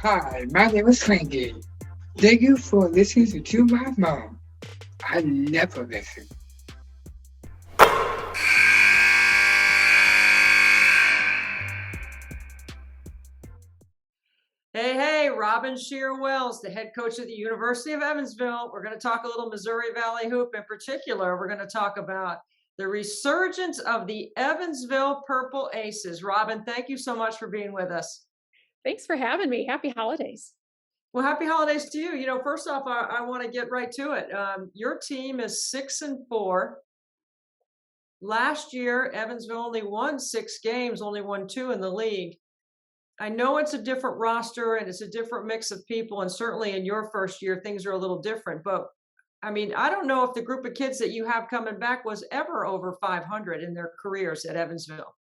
Hi, my name is Frankie. Thank you for listening to my mom. I never listen. Hey, Robyn Scherr-Wells, the head coach of the University of Evansville. We're going to talk a little Missouri Valley hoop in particular. We're going to talk about the resurgence of the Evansville Purple Aces. Robyn, thank you so much for being with us. Thanks for having me. Happy holidays. Well, happy holidays to you. First off, I want to get right to it. Your team is 6-4. Last year, Evansville only won 6 games, only won 2 in the league. I know it's a different roster and it's a different mix of people. And certainly in your first year, things are a little different. But I mean, I don't know if the group of kids that you have coming back was ever over 500 in their careers at Evansville.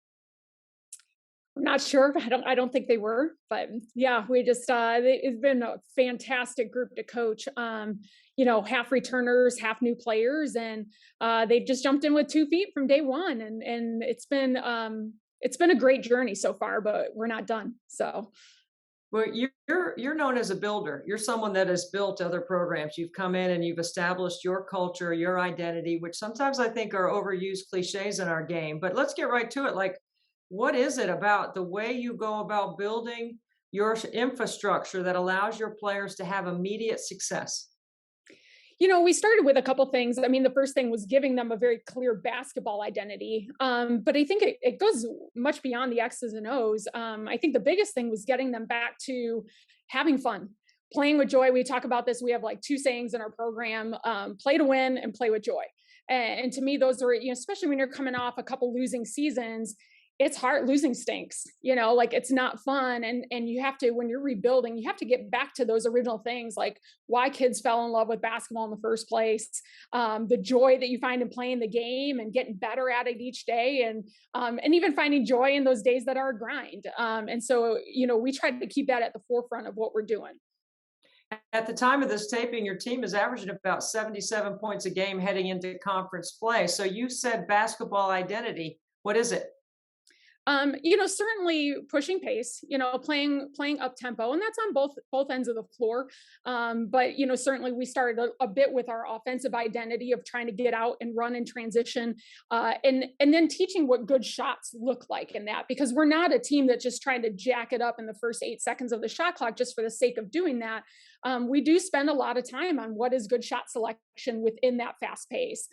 I'm not sure. I don't think they were, but yeah, we just it's been a fantastic group to coach. Half returners, half new players, and they just jumped in with 2 feet from day one, and it's been a great journey so far, but we're not done. So, well, you're known as a builder. You're someone that has built other programs. You've come in and you've established your culture, your identity, which sometimes I think are overused cliches in our game. But let's get right to it. Like, what is it about the way you go about building your infrastructure that allows your players to have immediate success? We started with a couple things. I mean, the first thing was giving them a very clear basketball identity. But I think it goes much beyond the X's and O's. I think the biggest thing was getting them back to having fun, playing with joy. We talk about this. We have like 2 sayings in our program, play to win and play with joy. And to me, those are, especially when you're coming off a couple losing seasons, it's hard. Losing stinks, like it's not fun. And you have to, when you're rebuilding, you have to get back to those original things, like why kids fell in love with basketball in the first place, the joy that you find in playing the game and getting better at it each day. And even finding joy in those days that are a grind. And so, we try to keep that at the forefront of what we're doing. At the time of this taping, your team is averaging about 77 points a game heading into conference play. So you said basketball identity. What is it? Certainly pushing pace, playing up tempo, and that's on both ends of the floor. But certainly we started a bit with our offensive identity of trying to get out and run and transition, and then teaching what good shots look like in that, because we're not a team that's just trying to jack it up in the first 8 seconds of the shot clock just for the sake of doing that. We do spend a lot of time on what is good shot selection within that fast pace.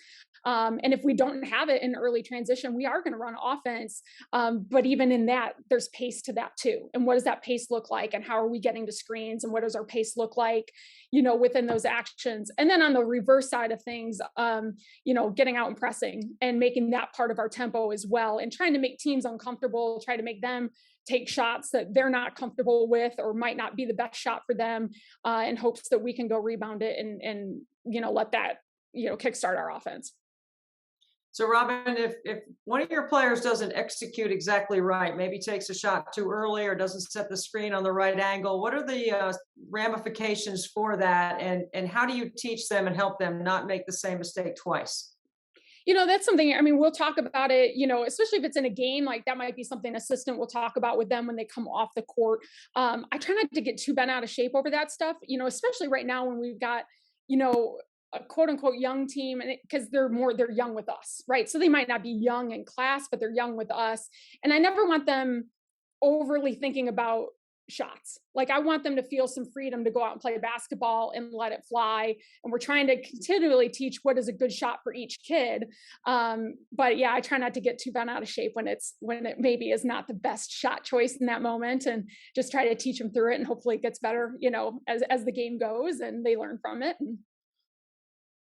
And if we don't have it in early transition, we are going to run offense. But even in that, there's pace to that too. And what does that pace look like? And how are we getting to screens? And what does our pace look like, within those actions? And then on the reverse side of things, getting out and pressing and making that part of our tempo as well, and trying to make teams uncomfortable, try to make them take shots that they're not comfortable with or might not be the best shot for them, in hopes that we can go rebound it and let that, kickstart our offense. So Robyn, if one of your players doesn't execute exactly right, maybe takes a shot too early or doesn't set the screen on the right angle, what are the ramifications for that? And how do you teach them and help them not make the same mistake twice? That's something, I mean, we'll talk about it, especially if it's in a game, like that might be something assistant will talk about with them when they come off the court. I try not to get too bent out of shape over that stuff, especially right now when we've got, a quote unquote young team, and because they're young with us, right? So they might not be young in class, but they're young with us. And I never want them overly thinking about shots. Like I want them to feel some freedom to go out and play basketball and let it fly. And we're trying to continually teach what is a good shot for each kid. But yeah, I try not to get too bent out of shape when it maybe is not the best shot choice in that moment, and just try to teach them through it. And hopefully it gets better, as the game goes and they learn from it.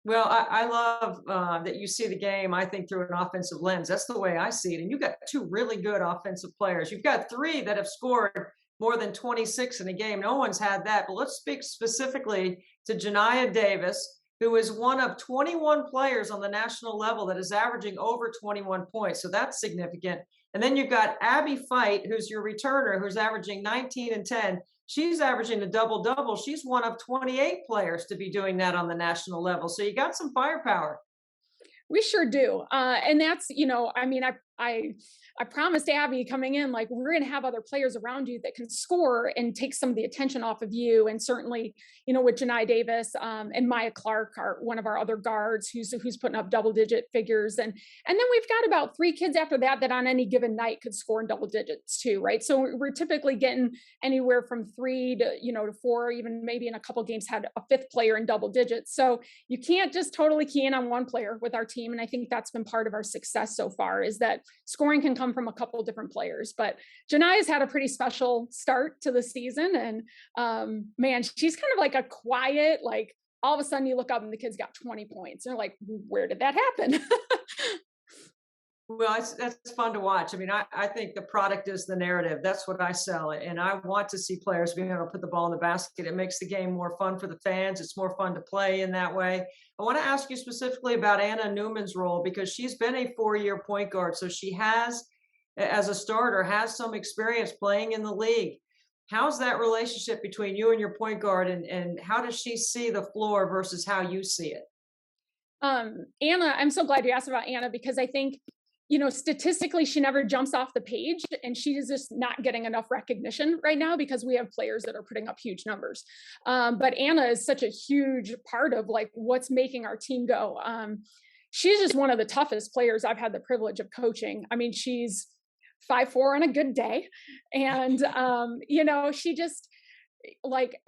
Well, I love that you see the game, I think, through an offensive lens. That's the way I see it. And you've got 2 really good offensive players. You've got 3 that have scored more than 26 in a game. No one's had that. But let's speak specifically to Janiah Davis, who is one of 21 players on the national level that is averaging over 21 points. So that's significant. And then you've got Abby Fight, who's your returner, who's averaging 19 and 10. She's averaging a double-double. She's one of 28 players to be doing that on the national level. So you got some firepower. We sure do. And that's, I I promised Abby coming in, like, we're going to have other players around you that can score and take some of the attention off of you. And certainly, with Janai Davis and Maya Clark are one of our other guards who's putting up double-digit figures. And then we've got about 3 kids after that on any given night could score in double digits too, right? So we're typically getting anywhere from 3 to 4, even maybe in a couple games had a 5th player in double digits. So you can't just totally key in on one player with our team. And I think that's been part of our success so far, is that scoring can come from a couple of different players. But Janai has had a pretty special start to the season. And man, she's kind of like a quiet, like, all of a sudden you look up and the kid's got 20 points. And you're like, where did that happen? Well, that's fun to watch. I mean, I think the product is the narrative. That's what I sell. And I want to see players being able to put the ball in the basket. It makes the game more fun for the fans. It's more fun to play in that way. I want to ask you specifically about Anna Newman's role, because she's been a 4-year point guard. So she has, as a starter, has some experience playing in the league. How's that relationship between you and your point guard, and how does she see the floor versus how you see it? Anna, I'm so glad you asked about Anna, because I think, statistically, she never jumps off the page, and she is just not getting enough recognition right now because we have players that are putting up huge numbers. But Anna is such a huge part of like what's making our team go. She's just one of the toughest players I've had the privilege of coaching. I mean, she's 5'4" on a good day. And, she just, like,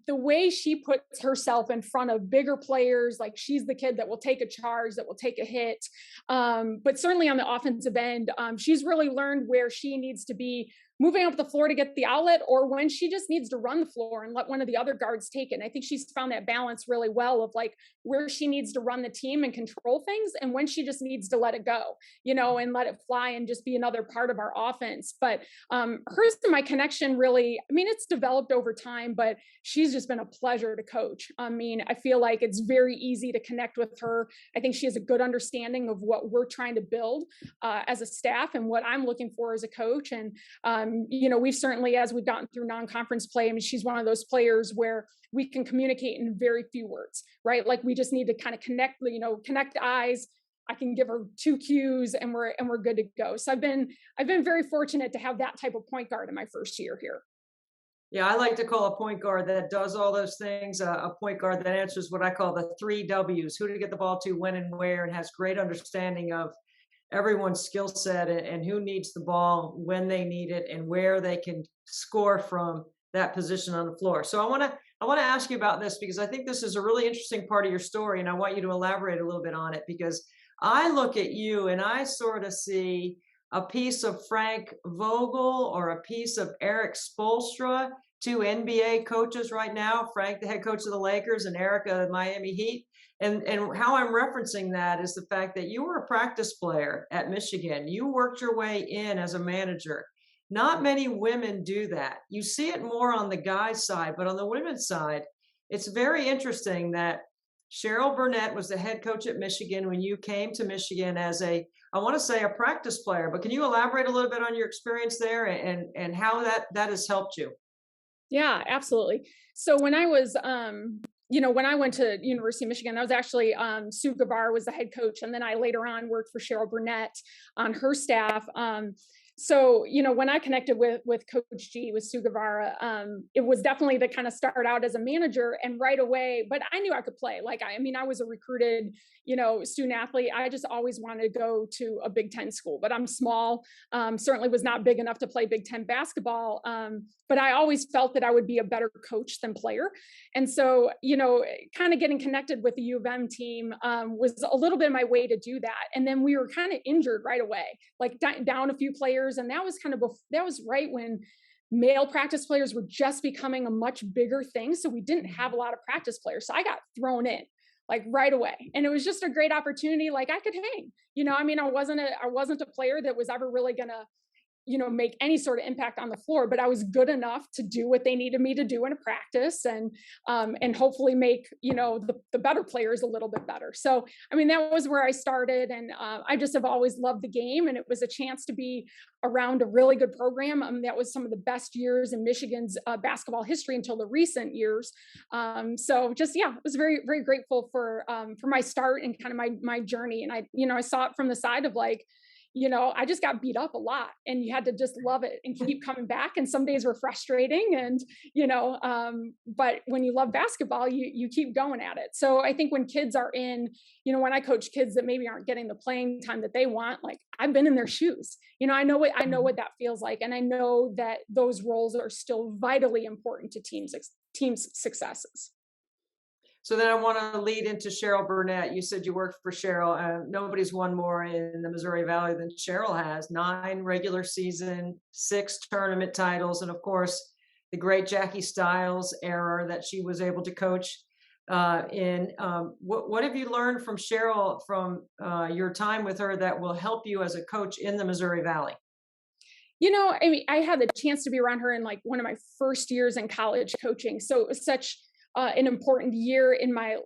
the way she puts herself in front of bigger players, like, she's the kid that will take a charge, that will take a hit. But certainly on the offensive end, she's really learned where she needs to be moving up the floor to get the outlet, or when she just needs to run the floor and let one of the other guards take it. And I think she's found that balance really well of like where she needs to run the team and control things, and when she just needs to let it go, and let it fly and just be another part of our offense. But hers and my connection really, I mean, it's developed over time, but she's just been a pleasure to coach. I mean, I feel like it's very easy to connect with her. I think she has a good understanding of what we're trying to build as a staff and what I'm looking for as a coach. And we've certainly, as we've gotten through non-conference play, I mean, she's one of those players where we can communicate in very few words, right? Like, we just need to kind of connect eyes. I can give her 2 cues and we're good to go. So I've been very fortunate to have that type of point guard in my first year here. Yeah, I like to call a point guard that does all those things, a point guard that answers what I call the 3 W's: who to get the ball to, when and where, and has great understanding of everyone's skill set and who needs the ball when they need it and where they can score from that position on the floor. So I want to ask you about this, because I think this is a really interesting part of your story, and I want you to elaborate a little bit on it, because I look at you and I sort of see a piece of Frank Vogel or a piece of Eric Spoelstra, 2 NBA coaches right now, Frank, the head coach of the Lakers, and Eric of the Miami Heat. And how I'm referencing that is the fact that you were a practice player at Michigan. You worked your way in as a manager. Not many women do that. You see it more on the guys' side, but on the women's side, it's very interesting that Cheryl Burnett was the head coach at Michigan when you came to Michigan as I want to say a practice player, but can you elaborate a little bit on your experience there and how that has helped you? Yeah, absolutely. So when I was, when I went to University of Michigan, I was actually, Sue Guevara was the head coach. And then I later on worked for Cheryl Burnett on her staff. So, when I connected with Coach G, with Sue Guevara, it was definitely to kind of start out as a manager and right away, but I knew I could play. Like, I was a recruited, student athlete. I just always wanted to go to a Big Ten school, but I'm small, certainly was not big enough to play Big Ten basketball. But I always felt that I would be a better coach than player. And so, kind of getting connected with the U of M team was a little bit of my way to do that. And then we were kind of injured right away, like down a few players. And that was that was right when male practice players were just becoming a much bigger thing. So we didn't have a lot of practice players. So I got thrown in like right away. And it was just a great opportunity. Like, I could hang, I wasn't a player that was ever really going to, make any sort of impact on the floor, but I was good enough to do what they needed me to do in a practice and hopefully make, the better players a little bit better. So, that was where I started. And I just have always loved the game. And it was a chance to be around a really good program. That was some of the best years in Michigan's basketball history until the recent years. So just, I was very, very grateful for my start and kind of my journey. And I saw it from the side of like, I just got beat up a lot, and you had to just love it and keep coming back. And some days were frustrating, and, but when you love basketball, you keep going at it. So I think when kids are when I coach kids that maybe aren't getting the playing time that they want, like, I've been in their shoes, I know what that feels like. And I know that those roles are still vitally important to teams' successes. So then I want to lead into Cheryl Burnett. You said you worked for Cheryl. Nobody's won more in the Missouri Valley than Cheryl has. 9 regular season, 6 tournament titles, and of course, the great Jackie Stiles era that she was able to coach in. What have you learned from Cheryl from your time with her that will help you as a coach in the Missouri Valley? I had the chance to be around her in like one of my first years in college coaching. So it was such an important year in my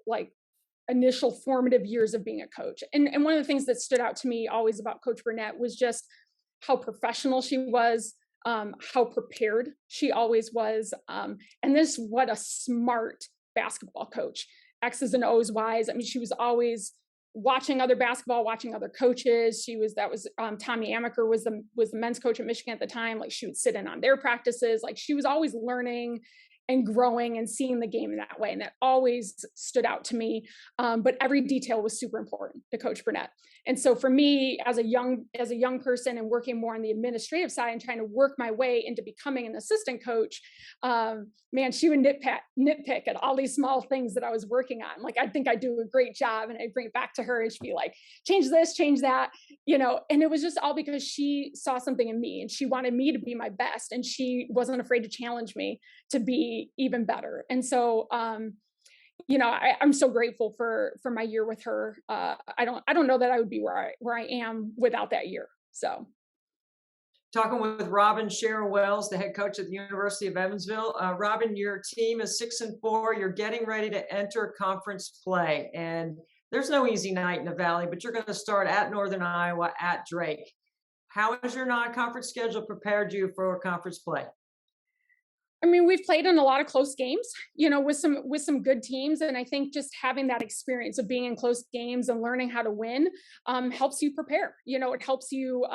initial formative years of being a coach. And one of the things that stood out to me always about Coach Burnett was just how professional she was, how prepared she always was. And what a smart basketball coach, X's and O's wise. I mean, she was always watching other basketball, watching other coaches. Tommy Amaker was the men's coach at Michigan at the time. Like, she would sit in on their practices. Like, she was always learning and growing and seeing the game in that way. And that always stood out to me. But every detail was super important to Coach Burnett. And so for me, as a young person and working more on the administrative side and trying to work my way into becoming an assistant coach, she would nitpick at all these small things that I was working on. Like, I think I do a great job, and I'd bring it back to her, and she'd be like, change this, change that, and it was just all because she saw something in me, and she wanted me to be my best, and she wasn't afraid to challenge me to be even better. And so, I'm so grateful for my year with her. I don't know that I would be where I am without that year. So, talking with Robyn Scherr-Wells, the head coach at the University of Evansville. Robyn, your team is 6-4. You're getting ready to enter conference play, and there's no easy night in the Valley, but you're going to start at Northern Iowa at Drake. How has your non-conference schedule prepared you for conference play? I mean, we've played in a lot of close games, with some good teams. And I think just having that experience of being in close games and learning how to win helps you prepare. It helps you,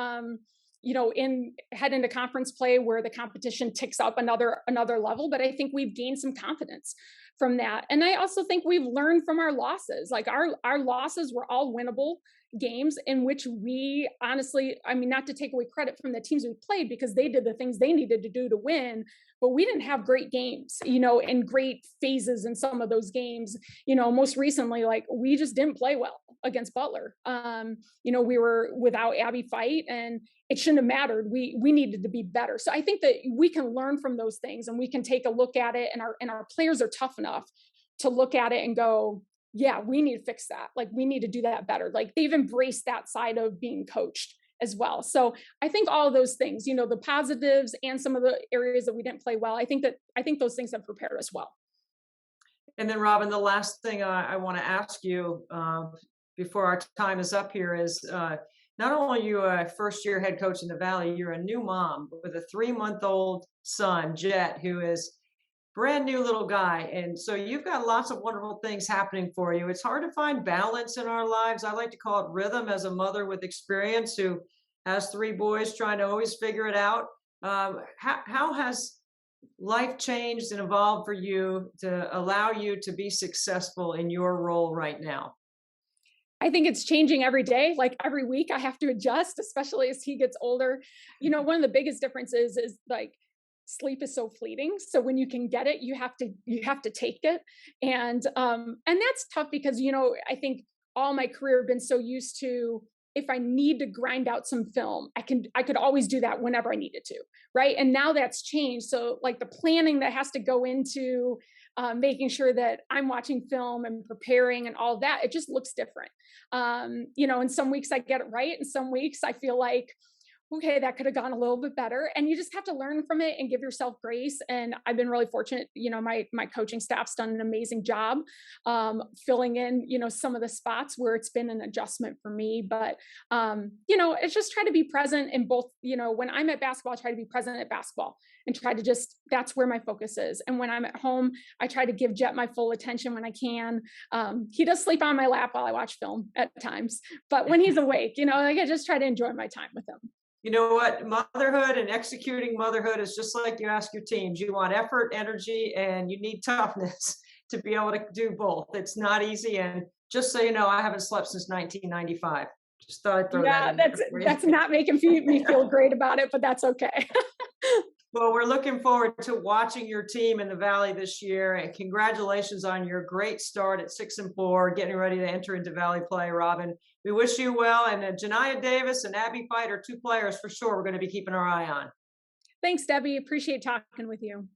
head into conference play where the competition ticks up another level. But I think we've gained some confidence from that. And I also think we've learned from our losses. Like, our losses were all winnable games in which we honestly, not to take away credit from the teams we played, because they did the things they needed to do to win, but we didn't have great games, and great phases in some of those games. Most recently, we just didn't play well against Butler. We were without Abby Fight, and it shouldn't have mattered. We needed to be better. So I think that we can learn from those things, and we can take a look at it, and our players are tough enough to look at it and go, yeah, we need to fix that. Like, we need to do that better. Like, they've embraced that side of being coached as well. So I think all of those things, the positives and some of the areas that we didn't play well, I think those things have prepared us well. And then, Robyn, the last thing I want to ask you before our time is up here is, not only are you a first-year head coach in the Valley, you're a new mom with a 3-month-old son, Jet, who is brand new little guy. And so you've got lots of wonderful things happening for you. It's hard to find balance in our lives. I like to call it rhythm, as a mother with experience who has 3 boys trying to always figure it out. How has life changed and evolved for you to allow you to be successful in your role right now? I think it's changing every day. Like, every week I have to adjust, especially as he gets older. One of the biggest differences is sleep is so fleeting. So when you can get it, you have to take it. And that's tough because, I think all my career I've been so used to, if I need to grind out some film, I could always do that whenever I needed to. Right. And now that's changed. So the planning that has to go into making sure that I'm watching film and preparing and all that, it just looks different. In some weeks I get it right. And some weeks I feel like, okay, that could have gone a little bit better. And you just have to learn from it and give yourself grace. And I've been really fortunate, my coaching staff's done an amazing job filling in, some of the spots where it's been an adjustment for me. But, it's just try to be present in both, when I'm at basketball, I try to be present at basketball and try to that's where my focus is. And when I'm at home, I try to give Jet my full attention when I can. He does sleep on my lap while I watch film at times, but when he's awake, I just try to enjoy my time with him. You know what? Motherhood and executing motherhood is just like you ask your teams. You want effort, energy, and you need toughness to be able to do both. It's not easy. And just so you know, I haven't slept since 1995. Just thought I'd throw that in there. That's not making me feel great about it, but that's okay. Well, we're looking forward to watching your team in the Valley this year, and congratulations on your great start at 6-4, getting ready to enter into Valley play, Robyn. We wish you well, and Janiah Davis and Abby Fight are two players for sure we're going to be keeping our eye on. Thanks, Debbie. Appreciate talking with you.